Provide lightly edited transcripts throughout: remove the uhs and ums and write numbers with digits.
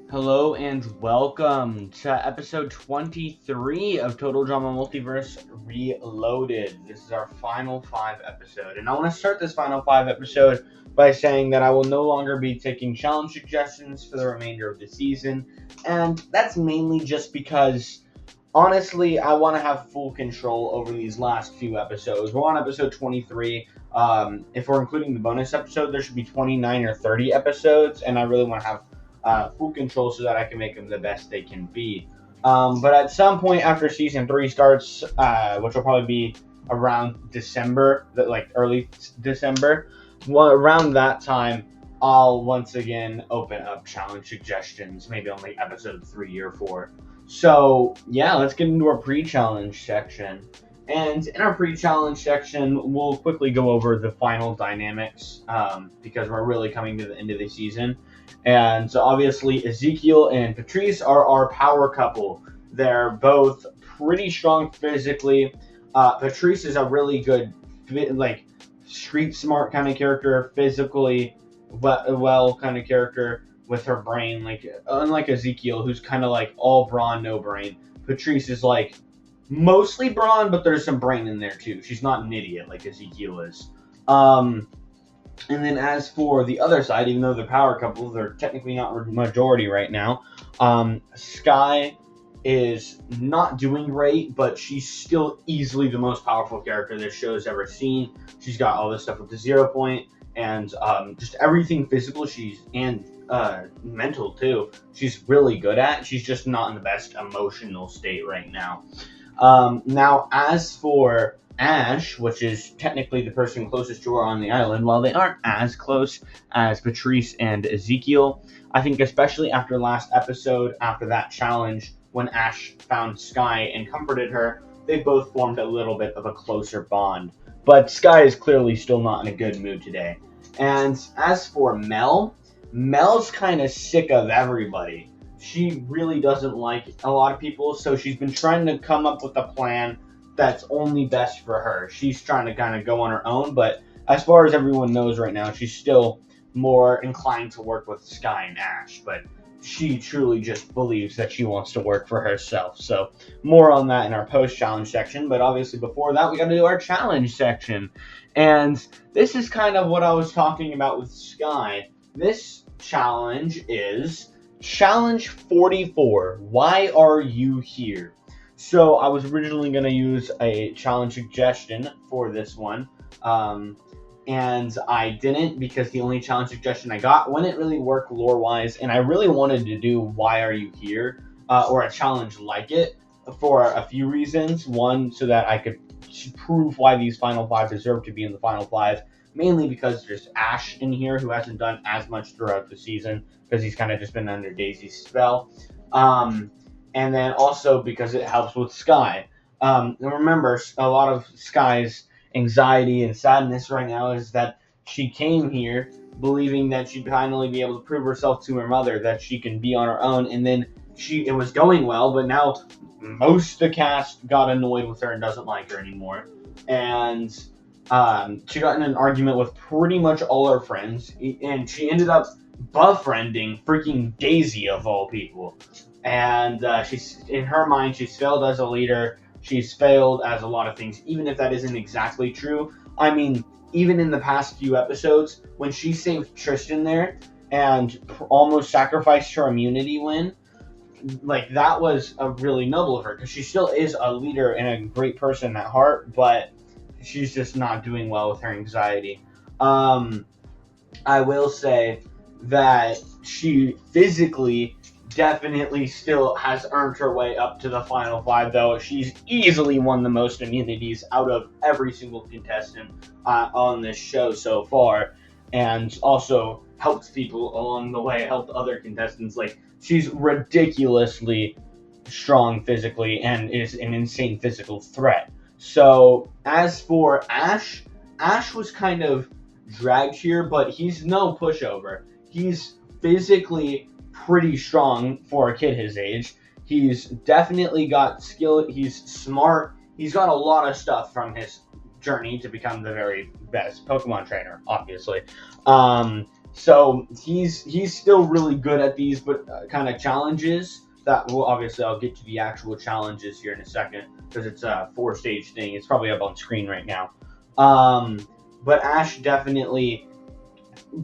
Hello and welcome to episode 23 of Total Drama Multiverse Reloaded. This is our final five episode, and I want to start this final five episode by saying that I will no longer be taking challenge suggestions for the remainder of the season, and that's mainly just because honestly, I want to have full control over these last few episodes. We're on episode 23. If we're including the bonus episode, there should be 29 or 30 episodes, and I really want to have full control so that I can make them the best they can be. But at some point after season 3 starts, which will probably be around December, like early December, around that time, I'll once again open up challenge suggestions, maybe on like episode 3 or 4. So, yeah, let's get into our pre-challenge section. And in our pre-challenge section, we'll quickly go over the final dynamics because we're really coming to the end of the season. And so obviously, Ezekiel and Patrice are our power couple. They're both pretty strong physically. Patrice is a really good, like, street smart kind of character, physically well kind of character with her brain, like unlike Ezekiel, who's kind of like all brawn, no brain. Patrice is like mostly brawn, but there's some brain in there too. She's not an idiot like Ezekiel is. And then as for the other side, even though they're power couples, they're technically not majority right now. Sky is not doing great, but she's still easily the most powerful character this show's ever seen. She's got all this stuff with the 0 point and just everything physical and mental too. She's really good at. She's just not in the best emotional state right now. Now, as for Ash, which is technically the person closest to her on the island, while they aren't as close as Patrice and Ezekiel, I think especially after last episode, after that challenge, when Ash found Sky and comforted her, they both formed a little bit of a closer bond. But Sky is clearly still not in a good mood today. And as for Mel's kind of sick of everybody. She really doesn't like a lot of people, so she's been trying to come up with a plan that's only best for her. She's trying to kind of go on her own, but as far as everyone knows right now, she's still more inclined to work with Sky and Ash, but she truly just believes that she wants to work for herself. So more on that in our post-challenge section, but obviously before that, we got to do our challenge section. And this is kind of what I was talking about with Sky. This challenge is Challenge 44. Why are you here? So I was originally going to use a challenge suggestion for this one, and I didn't because the only challenge suggestion I got wouldn't really work lore-wise, and I really wanted to do Why Are You Here, or a challenge like it, for a few reasons. One, so that I could prove why these final five deserve to be in the final five, mainly because there's Ash in here who hasn't done as much throughout the season because he's kind of just been under Daisy's spell. And then also because it helps with Sky. And remember, a lot of Sky's anxiety and sadness right now is that she came here believing that she'd finally be able to prove herself to her mother that she can be on her own, and then it was going well, but now most of the cast got annoyed with her and doesn't like her anymore. And she got in an argument with pretty much all her friends, and she ended up befriending freaking Daisy of all people. And she's, in her mind, she's failed as a leader. She's failed as a lot of things, even if that isn't exactly true. I mean, even in the past few episodes, when she saved Tristan there and almost sacrificed her immunity win, like, that was a really noble of her, because she still is a leader and a great person at heart, but she's just not doing well with her anxiety. I will say that she physically definitely still has earned her way up to the final five, though. She's easily won the most immunities out of every single contestant on this show so far, and also helped people along the way, helped other contestants. Like, she's ridiculously strong physically and is an insane physical threat. So as for Ash was kind of dragged here, but he's no pushover. He's physically pretty strong for a kid his age. He's definitely got skill. He's smart. He's got a lot of stuff from his journey to become the very best Pokemon trainer, obviously. So he's still really good at these, but kind of challenges. That will obviously I'll get to the actual challenges here in a second because it's a 4-stage thing. It's probably up on screen right now. But Ash definitely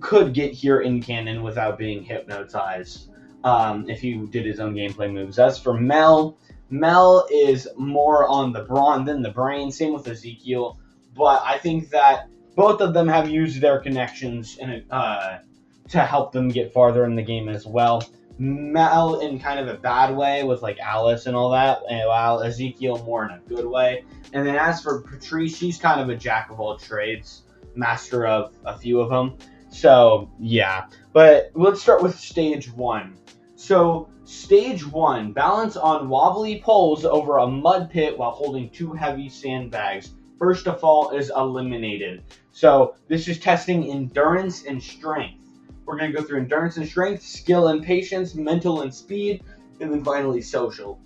could get here in canon without being hypnotized if he did his own gameplay moves. As for Mel, Mel is more on the brawn than the brain. Same with Ezekiel, but I think that both of them have used their connections to help them get farther in the game as well. Mel in kind of a bad way with like Alice and all that, and while Ezekiel more in a good way. And then as for Patrice, she's kind of a jack of all trades, master of a few of them. So yeah, but let's start with stage 1. So stage 1, balance on wobbly poles over a mud pit while holding 2 heavy sandbags. First to fall is eliminated. So this is testing endurance and strength. We're going to go through endurance and strength, skill and patience, mental and speed, and then finally social.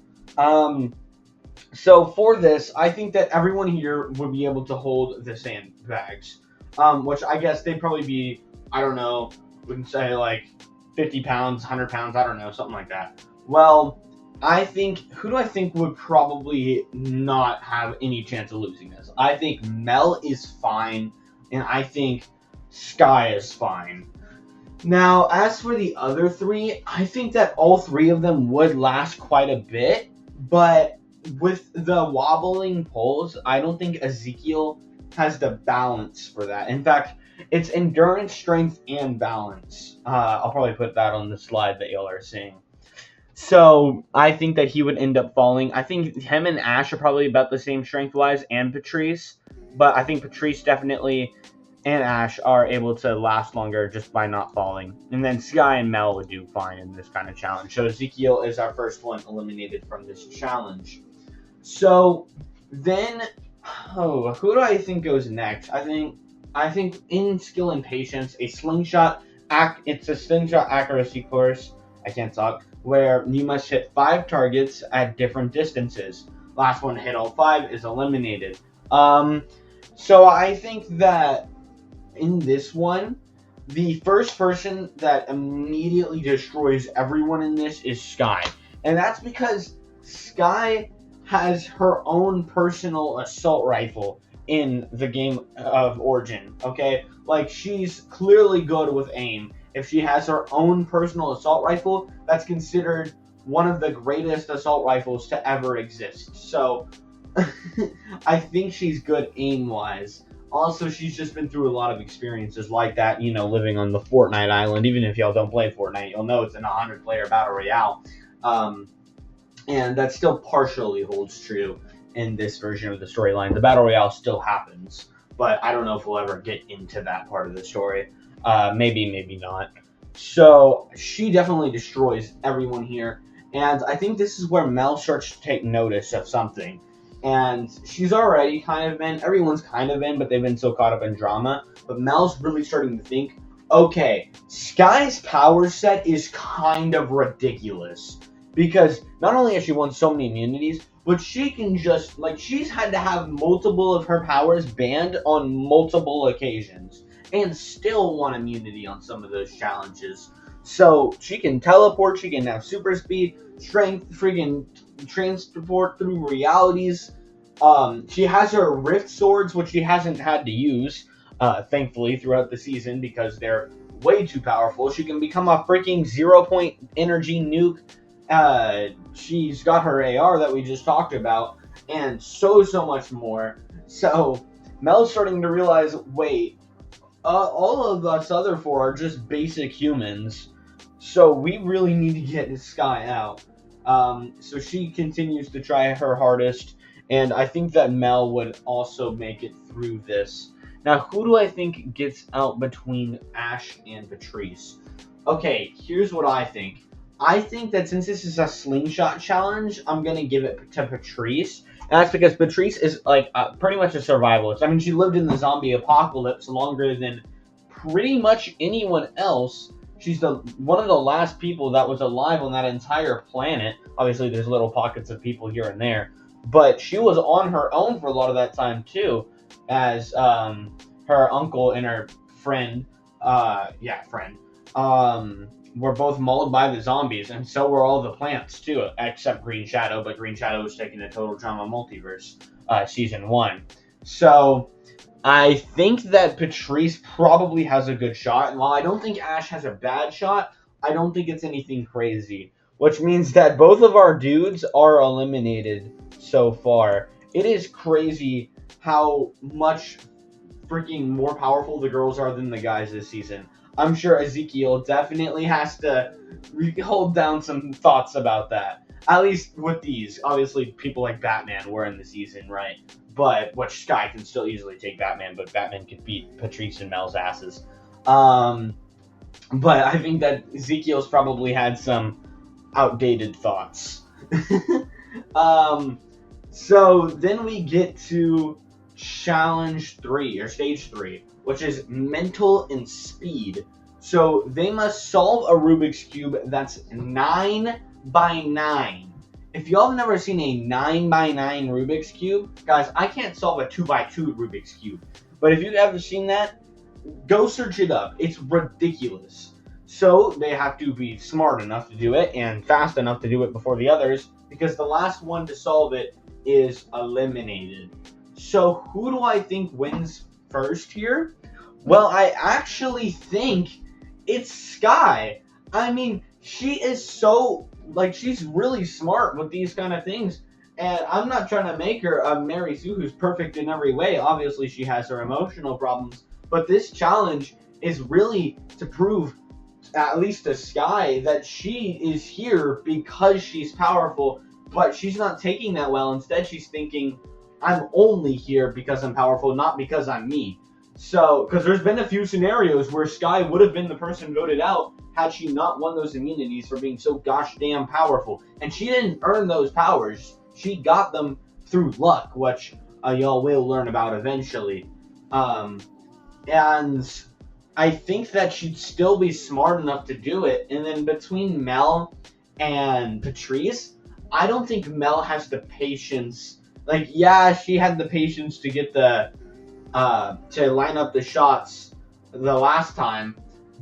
So for this, I think that everyone here would be able to hold the sandbags, which I guess they'd probably be, I don't know, wouldn't say like 50 pounds, 100 pounds, I don't know, something like that. Well, who do I think would probably not have any chance of losing this? I think Mel is fine, and I think Sky is fine. Now, as for the other 3, I think that all 3 of them would last quite a bit, but with the wobbling poles, I don't think Ezekiel has the balance for that. In fact, it's endurance, strength, and balance. I'll probably put that on the slide that y'all are seeing. So I think that he would end up falling. I think him and Ash are probably about the same strength-wise, and Patrice. But I think Patrice definitely and Ash are able to last longer just by not falling. And then Sky and Mel would do fine in this kind of challenge. So Ezekiel is our first one eliminated from this challenge. So then, who do I think goes next? I think in skill and patience, it's a slingshot accuracy course. I can't talk. Where you must hit 5 targets at different distances. Last one to hit all 5 is eliminated. So I think that in this one, the first person that immediately destroys everyone in this is Sky. And that's because Sky has her own personal assault rifle in the game of Origin, okay? Like, she's clearly good with aim. If she has her own personal assault rifle, that's considered one of the greatest assault rifles to ever exist. So, I think she's good aim-wise. Also, she's just been through a lot of experiences like that, living on the Fortnite island. Even if y'all don't play Fortnite, you'll know it's an 100-player battle royale. And that still partially holds true in this version of the storyline. The battle royale still happens, but I don't know if we'll ever get into that part of the story. Maybe not. So she definitely destroys everyone here, and I think this is where Mel starts to take notice of something. And she's already everyone's kind of in, but they've been so caught up in drama. But Mel's really starting to think, okay, Sky's power set is kind of ridiculous. Because not only has she won so many immunities, but she can just, she's had to have multiple of her powers banned on multiple occasions. And still won immunity on some of those challenges. So she can teleport, she can have super speed, strength, freaking transport through realities. She has her rift swords, which she hasn't had to use, thankfully, throughout the season because they're way too powerful. She can become a freaking 0-point energy nuke. She's got her AR that we just talked about, and so much more. So Mel's starting to realize, wait, all of us other 4 are just basic humans, so we really need to get Sky out. So she continues to try her hardest, and I think that Mel would also make it through this. Now, who do I think gets out between Ash and Patrice? Okay, here's what I think. I think that since this is a slingshot challenge, I'm going to give it to Patrice. And that's because Patrice is pretty much a survivalist. I mean, she lived in the zombie apocalypse longer than pretty much anyone else. She's one of the last people that was alive on that entire planet. Obviously, there's little pockets of people here and there. But she was on her own for a lot of that time, too, as her uncle and her friend friend, were both mauled by the zombies, and so were all the plants too, except Green Shadow. But Green Shadow was taken to Total Drama Multiverse, season 1. So I think that Patrice probably has a good shot, and while I don't think Ash has a bad shot, I don't think it's anything crazy. Which means that both of our dudes are eliminated so far. It is crazy how much freaking more powerful the girls are than the guys this season. I'm sure Ezekiel definitely has to hold down some thoughts about that. At least with these. Obviously, people like Batman were in the season, right? But which Sky can still easily take Batman, but Batman could beat Patrice and Mel's asses. But I think that Ezekiel's probably had some outdated thoughts. So then we get to challenge 3 or stage 3, which is mental and speed. So they must solve a Rubik's Cube that's 9 by 9. If y'all have never seen a 9 by 9 Rubik's Cube, guys, I can't solve a 2 by 2 Rubik's Cube. But if you've ever seen that, go search it up. It's ridiculous. So they have to be smart enough to do it and fast enough to do it before the others, because the last one to solve it is eliminated. So who do I think wins first here? Well, I actually think it's Sky. I mean, she is so, she's really smart with these kind of things. And I'm not trying to make her a Mary Sue who's perfect in every way. Obviously, she has her emotional problems. But this challenge is really to prove, at least to Sky, that she is here because she's powerful. But she's not taking that well. Instead, she's thinking, I'm only here because I'm powerful, not because I'm me. So, because there's been a few scenarios where Sky would have been the person voted out had she not won those immunities for being so gosh damn powerful. And she didn't earn those powers. She got them through luck, which y'all will learn about eventually. And I think that she'd still be smart enough to do it. And then between Mel and Patrice, I don't think Mel has the patience. She had the patience to get the to line up the shots the last time,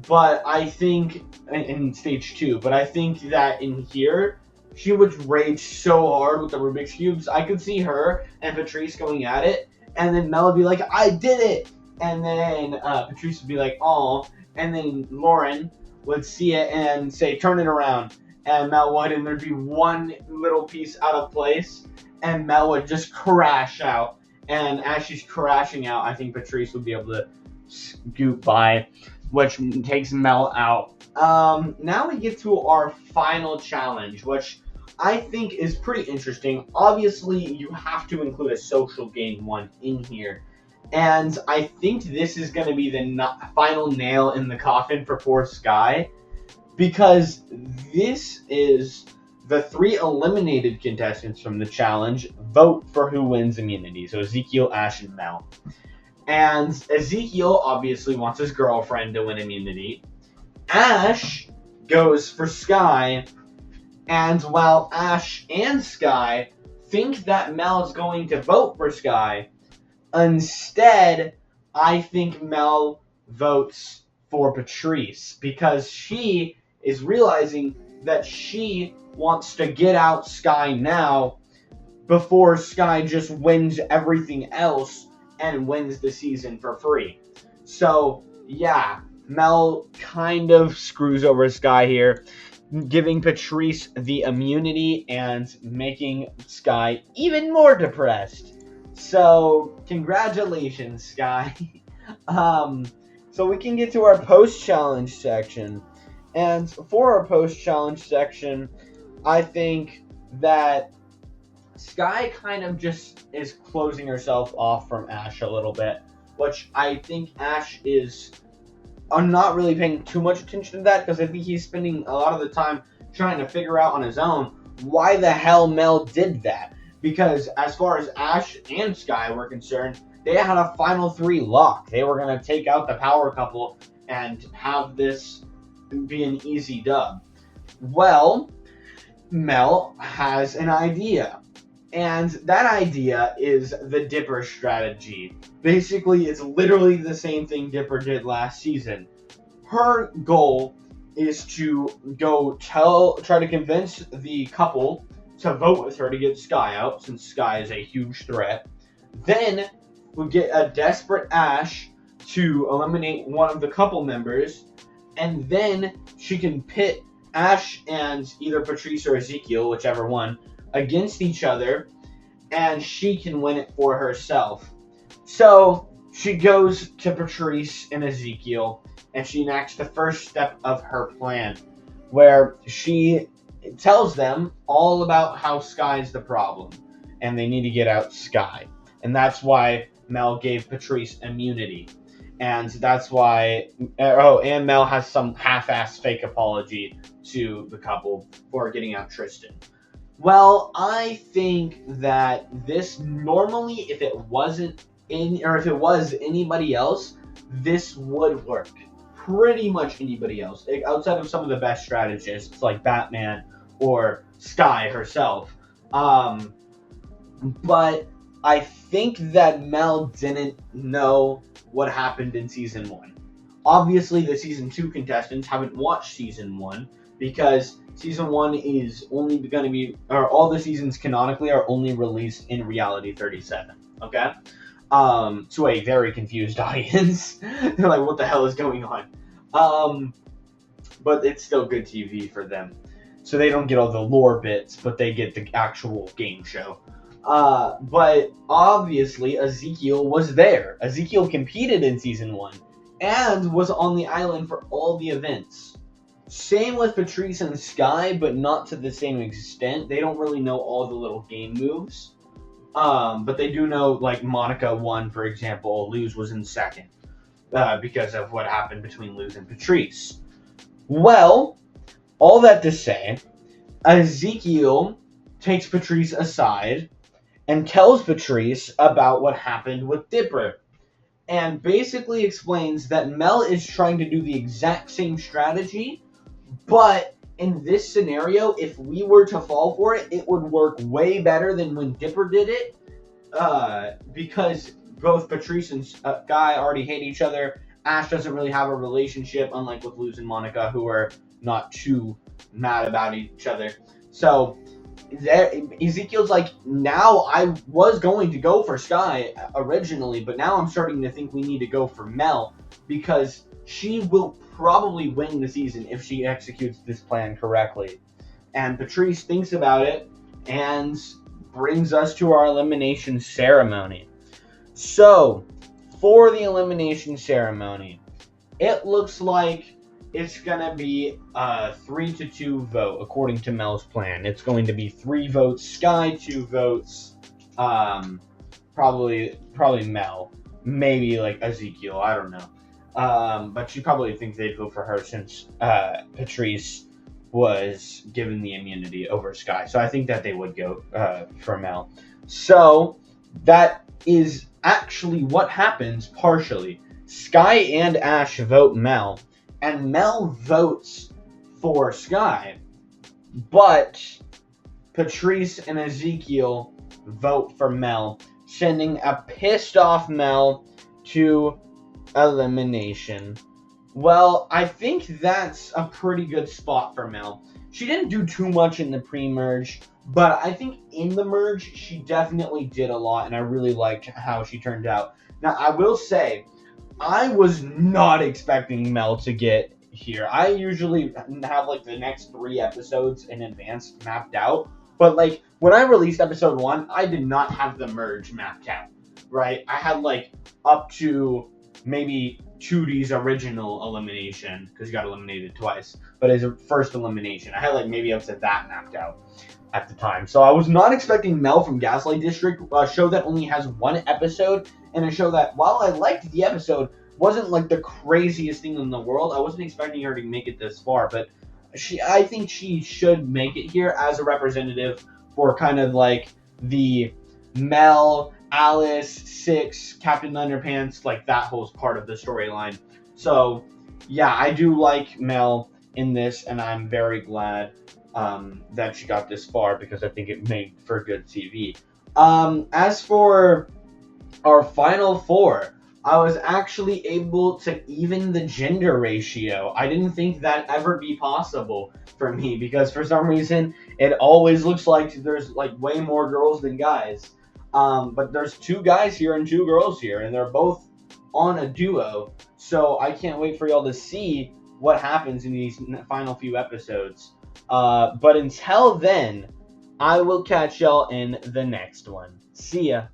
but I think in stage 2. But I think that in here, she would rage so hard with the Rubik's Cubes. I could see her and Patrice going at it, and then Mel would be like, I did it! And then Patrice would be like, oh, and then Lauren would see it and say, turn it around. And Mel would, and there'd be one little piece out of place, and Mel would just crash out. And as she's crashing out, I think Patrice would be able to scoot by, which takes Mel out. Now we get to our final challenge, which I think is pretty interesting. Obviously, you have to include a social game one in here. And I think this is going to be the final nail in the coffin for poor Sky, because this is the 3 eliminated contestants from the challenge vote for who wins immunity. So Ezekiel, Ash, and Mel. And Ezekiel obviously wants his girlfriend to win immunity. Ash goes for Sky. And while Ash and Sky think that Mel is going to vote for Sky, instead, I think Mel votes for Patrice, because she is realizing that she wants to get out Sky now before Sky just wins everything else and wins the season for free. So, yeah, Mel kind of screws over Sky here, giving Patrice the immunity and making Sky even more depressed. So, congratulations, Sky. So we can get to our post-challenge section. And for our post-challenge section, I think that Sky kind of just is closing herself off from Ash a little bit, which I think Ash is... I'm not really paying too much attention to that, because I think he's spending a lot of the time trying to figure out on his own why the hell Mel did that. Because as far as Ash and Sky were concerned, they had a final 3 lock. They were going to take out the power couple and have this be an easy dub. Well, Mel has an idea. And that idea is the Dipper strategy. Basically, it's literally the same thing Dipper did last season. her goal is to try to convince the couple to vote with her to get Sky out, since Sky is a huge threat. Then we get a desperate Ash to eliminate one of the couple members, and then she can pit Ash and either Patrice or Ezekiel, whichever one, against each other, and she can win it for herself. So she goes to Patrice and Ezekiel, and she enacts the first step of her plan, where she tells them all about how Sky's the problem, and they need to get out Sky. And that's why Mel gave Patrice immunity. And that's why... and Mel has some half-assed fake apology to the couple for getting out Tristan. Well, I think that this normally, if it was anybody else, this would work. Pretty much anybody else, outside of some of the best strategists like Batman or Sky herself. But I think that Mel didn't know what happened in Season 1. Obviously, the Season 2 contestants haven't watched Season 1, because Season 1 is only going to be... or all the seasons canonically are only released in Reality 37, okay? To a very confused audience. They're like, what the hell is going on? But it's still good TV for them. So they don't get all the lore bits, but they get the actual game show. But obviously Ezekiel was there. Ezekiel competed in Season 1 and was on the island for all the events. Same with Patrice and Sky, but not to the same extent. They don't really know all the little game moves. But they do know, like, Monica won, for example. Luz was in second, because of what happened between Luz and Patrice. Well, all that to say, Ezekiel takes Patrice aside and tells Patrice about what happened with Dipper, and basically explains that Mel is trying to do the exact same strategy, but in this scenario, if we were to fall for it, it would work way better than when Dipper did it, because both Patrice and Guy already hate each other. Ash doesn't really have a relationship, unlike with Luz and Monica, who are not too mad about each other. So Ezekiel's like, now I was going to go for Sky originally, but now I'm starting to think we need to go for Mel, because she will probably win the season if she executes this plan correctly. And Patrice thinks about it and brings us to our elimination ceremony. So, for the elimination ceremony, it looks like it's gonna be a 3-2 vote according to Mel's plan. It's going to be 3 votes Sky, 2 votes probably Mel, maybe like Ezekiel, I don't know. But she probably thinks they'd vote for her since Patrice was given the immunity over Sky. So I think that they would go for Mel. So that is actually what happens partially. Sky and Ash vote Mel, and Mel votes for Sky, but Patrice and Ezekiel vote for Mel, sending a pissed off Mel to elimination. Well, I think that's a pretty good spot for Mel. She didn't do too much in the pre-merge, but I think in the merge, she definitely did a lot, and I really liked how she turned out. Now, I will say, I was not expecting Mel to get here. I usually have, like, the next 3 episodes in advance mapped out, but, like, when I released episode 1, I did not have the merge mapped out, right? I had, like, up to maybe 2D's original elimination, because he got eliminated twice, but his first elimination, I had, like, maybe up to that mapped out at the time. So I was not expecting Mel from Gaslight District, a show that only has 1 episode, and a show that, while I liked the episode, wasn't like the craziest thing in the world. I wasn't expecting her to make it this far, but I think she should make it here as a representative for kind of like the Mel, Alice, Six, Captain Underpants, like that whole part of the storyline. So yeah, I do like Mel in this, and I'm very glad that she got this far, because I think it made for good TV. As for our final 4, I was actually able to even the gender ratio. I didn't think that ever be possible for me because for some reason it always looks like there's like way more girls than guys. But there's 2 guys here and 2 girls here, and they're both on a duo. So I can't wait for y'all to see what happens in these final few episodes. But until then, I will catch y'all in the next one. See ya.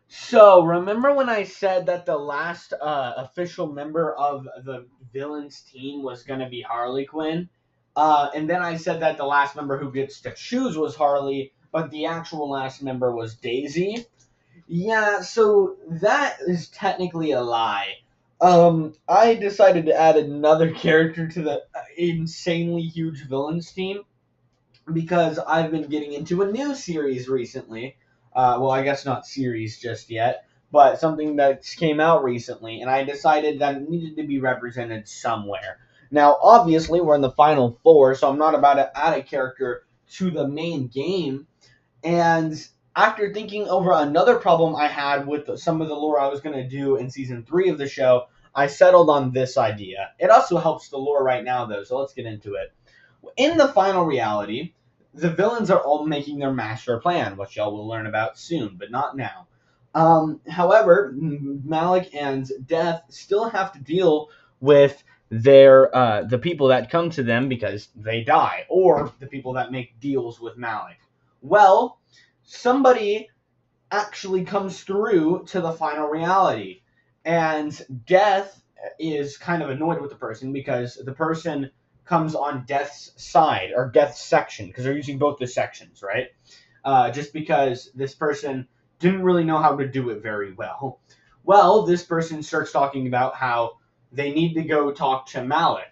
So, remember when I said that the last official member of the villains team was going to be Harley Quinn? And then I said that the last member who gets to choose was Harley, but the actual last member was Daisy? Yeah, so that is technically a lie. I decided to add another character to the insanely huge villains team because I've been getting into a new series recently. Well, I guess not series just yet, but something that came out recently, and I decided that it needed to be represented somewhere. Now, obviously, we're in the final 4, so I'm not about to add a character to the main game. And after thinking over another problem I had with some of the lore I was going to do in season 3 of the show, I settled on this idea. It also helps the lore right now, though, so let's get into it. In the final reality, the villains are all making their master plan, which y'all will learn about soon, but not now. However, Malik and Death still have to deal with the people that come to them because they die, or the people that make deals with Malik. Well, somebody actually comes through to the final reality, and Death is kind of annoyed with the person because the person comes on Death's side or Death's section because they're using both the sections, right? Just because this person didn't really know how to do it very well. Well, this person starts talking about how they need to go talk to Malik,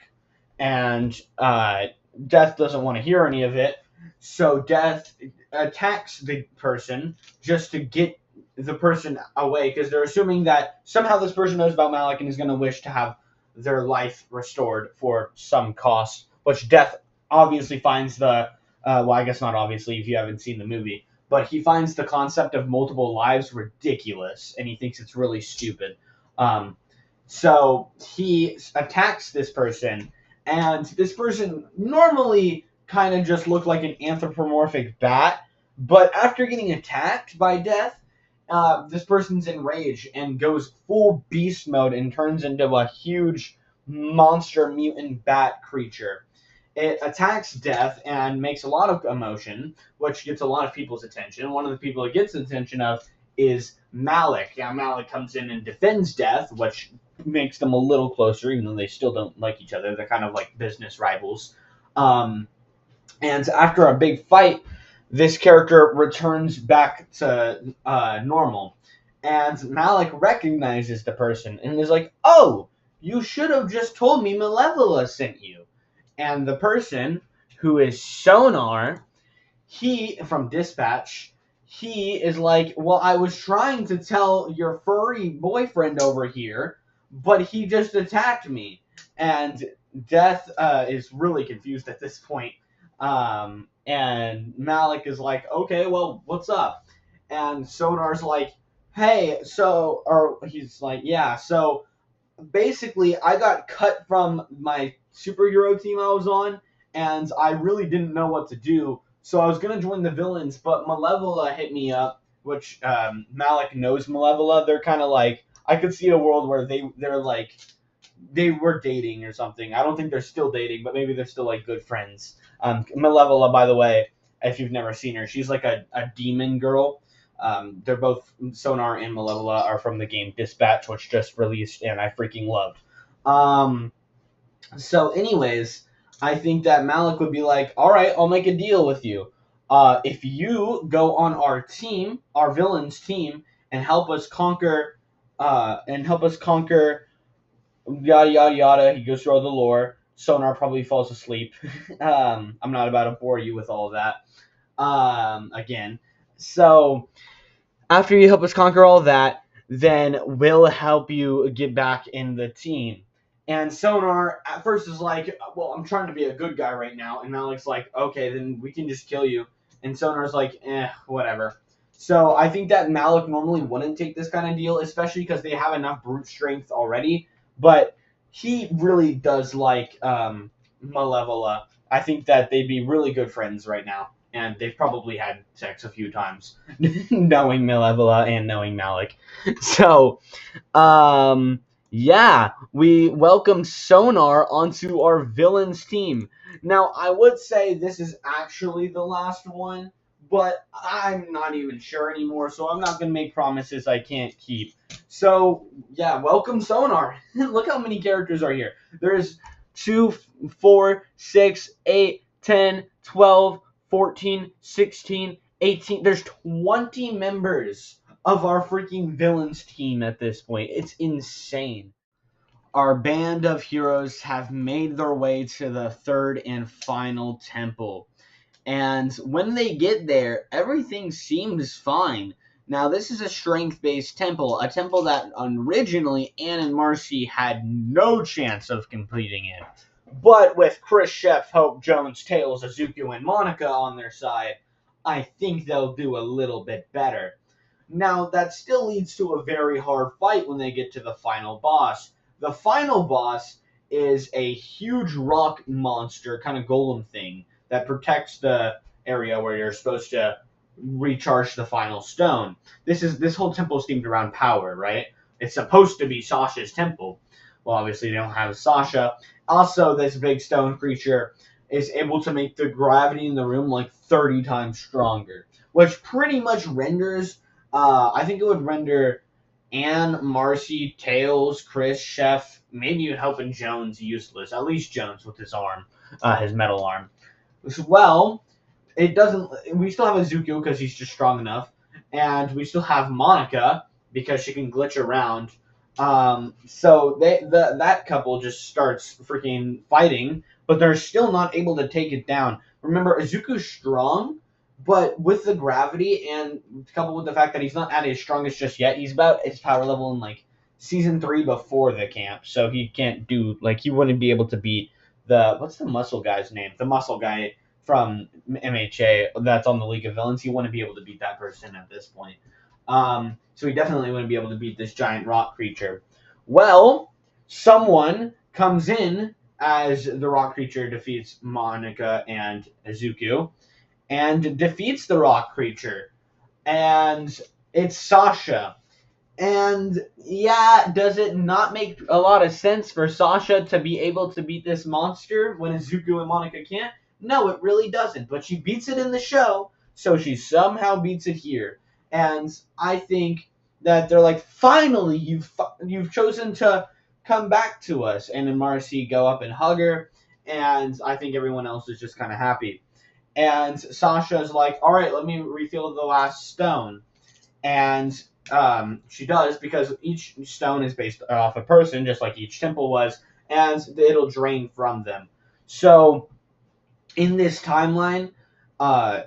and Death doesn't want to hear any of it. So Death attacks the person just to get the person away because they're assuming that somehow this person knows about Malik and is going to wish to have their life restored for some cost, which Death obviously finds well, I guess not obviously if you haven't seen the movie, but he finds the concept of multiple lives ridiculous and he thinks it's really stupid. So he attacks this person, and this person normally kind of just looked like an anthropomorphic bat, but after getting attacked by Death, this person's enraged and goes full beast mode and turns into a huge monster mutant bat creature. It attacks Death and makes a lot of commotion, which gets a lot of people's attention. One of the people it gets attention of is Malik. Yeah, Malik comes in and defends Death, which makes them a little closer, even though they still don't like each other. They're kind of like business rivals. And after a big fight, this character returns back to normal. And Malik recognizes the person and is like, "Oh, you should have just told me Malevola sent you." And the person, who is Sonar, he, from Dispatch, he is like, "Well, I was trying to tell your furry boyfriend over here, but he just attacked me." And Death is really confused at this point. And Malik is like, "Okay, well, what's up?" And Sonar's like, "Hey, so," or he's like, "Yeah, so basically, I got cut from my superhero team I was on, and I really didn't know what to do. So I was gonna join the villains, but Malevola hit me up, which Malik knows Malevola. They're kind of like, I could see a world where they're like they were dating or something. I don't think they're still dating, but maybe they're still like good friends. Malevola, by the way, if you've never seen her, she's like a demon girl. They're both Sonar and Malevola are from the game Dispatch, which just released and I freaking loved. So, anyways, I think that Malik would be like, "All right, I'll make a deal with you. If you go on our team, our villains team, and help us conquer, yada yada yada." He goes through all the lore. Sonar probably falls asleep. I'm not about to bore you with all of that. Again, so after you help us conquer all that, then we'll help you get back in the team. And Sonar at first is like, "Well, I'm trying to be a good guy right now." And Malik's like, "Okay, then we can just kill you." And Sonar's like, "Whatever." So I think that Malik normally wouldn't take this kind of deal, especially because they have enough brute strength already. But he really does like Malevola. I think that they'd be really good friends right now, and they've probably had sex a few times, knowing Malevola and knowing Malik. So, yeah, we welcome Sonar onto our villains team. Now, I would say this is actually the last one, but I'm not even sure anymore, so I'm not going to make promises I can't keep. So, yeah, welcome Sonar. Look how many characters are here. There's 2, 4, 6, 8, 10, 12, 14, 16, 18. There's 20 members of our freaking villains team at this point. It's insane. Our band of heroes have made their way to the third and final temple. And when they get there, everything seems fine. Now, this is a strength-based temple, a temple that originally Anne and Marcy had no chance of completing it. But with Chris, Chef, Hope, Jones, Tails, Azuku, and Monica on their side, I think they'll do a little bit better. Now, that still leads to a very hard fight when they get to the final boss. The final boss is a huge rock monster, kind of golem thing, that protects the area where you're supposed to recharge the final stone. This whole temple is themed around power, right? It's supposed to be Sasha's temple. Well, obviously they don't have Sasha. Also, this big stone creature is able to make the gravity in the room like 30 times stronger, which pretty much renders I think it would render Anne, Marcy, Tails, Chris, Chef, maybe even Hope and Jones useless. At least Jones with his arm, his metal arm. Well, it doesn't. We still have Azuku because he's just strong enough, and we still have Monica because she can glitch around. So that couple just starts freaking fighting, but they're still not able to take it down. Remember, Azuku's strong, but with the gravity and coupled with the fact that he's not at his strongest just yet, he's about his power level in like season 3 before the camp, so he can't do like he wouldn't be able to beat the what's the muscle guy's name? The muscle guy from MHA that's on the League of Villains. He wouldn't be able to beat that person at this point. So he definitely wouldn't be able to beat this giant rock creature. Well, someone comes in as the rock creature defeats Monica and Izuku and defeats the rock creature. And it's Sasha. And yeah, does it not make a lot of sense for Sasha to be able to beat this monster when Izuku and Monica can't? No, it really doesn't. But she beats it in the show, so she somehow beats it here. And I think that they're like, finally, you've chosen to come back to us. And then Marcy go up and hug her, and I think everyone else is just kind of happy. And Sasha's like, all right, let me refill the last stone. And she does because each stone is based off a person, just like each temple was, and it'll drain from them. So in this timeline,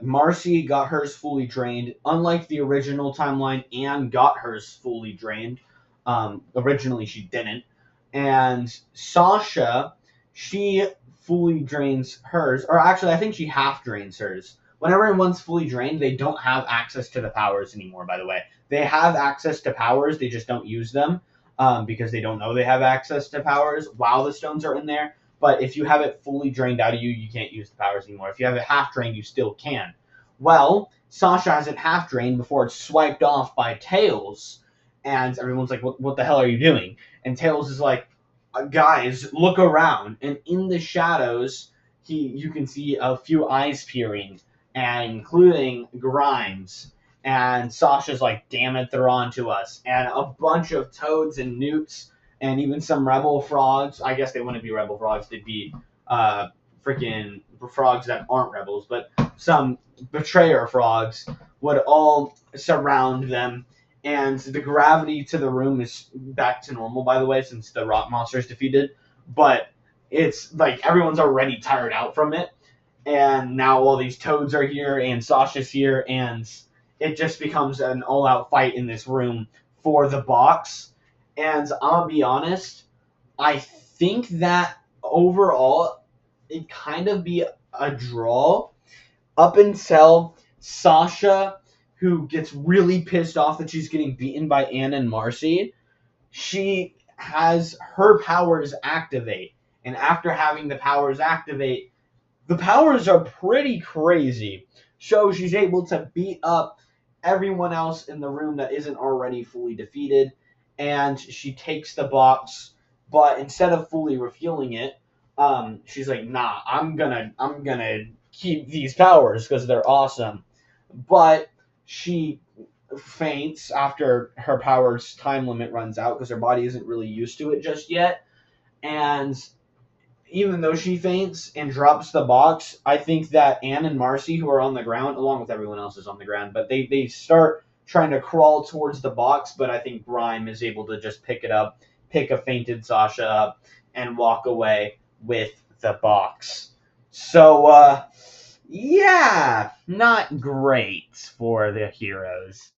Marcy got hers fully drained. Unlike the original timeline, Anne got hers fully drained. Originally, she didn't. And Sasha, she fully drains hers, or actually, I think she half drains hers. Whenever one's fully drained, they don't have access to the powers anymore, by the way. They have access to powers, they just don't use them because they don't know they have access to powers while the stones are in there. But if you have it fully drained out of you, you can't use the powers anymore. If you have it half drained, you still can. Well, Sasha has it half drained before it's swiped off by Tails. And everyone's like, what the hell are you doing? And Tails is like, guys, look around. And in the shadows, you can see a few eyes peering, and including Grimes. And Sasha's like, damn it, they're on to us. And a bunch of toads and newts and even some rebel frogs. I guess they wouldn't be rebel frogs. They'd be freaking frogs that aren't rebels. But some betrayer frogs would all surround them. And the gravity to the room is back to normal, by the way, since the rock monster is defeated. But it's like everyone's already tired out from it. And now all these toads are here and Sasha's here. And it just becomes an all-out fight in this room for the box. And I'll be honest, I think that overall it kind of be a draw up until Sasha who gets really pissed off that she's getting beaten by Anne and Marcy, she has her powers activate. And after having the powers activate, the powers are pretty crazy. So she's able to beat up everyone else in the room that isn't already fully defeated. And she takes the box, but instead of fully refueling it, she's like, "Nah, I'm gonna keep these powers because they're awesome." But she faints after her powers time limit runs out because her body isn't really used to it just yet. And even though she faints and drops the box, I think that Anne and Marcy, who are on the ground, along with everyone else is on the ground, but they start trying to crawl towards the box, but I think Grime is able to just pick it up, pick a fainted Sasha up, and walk away with the box. So, yeah, not great for the heroes.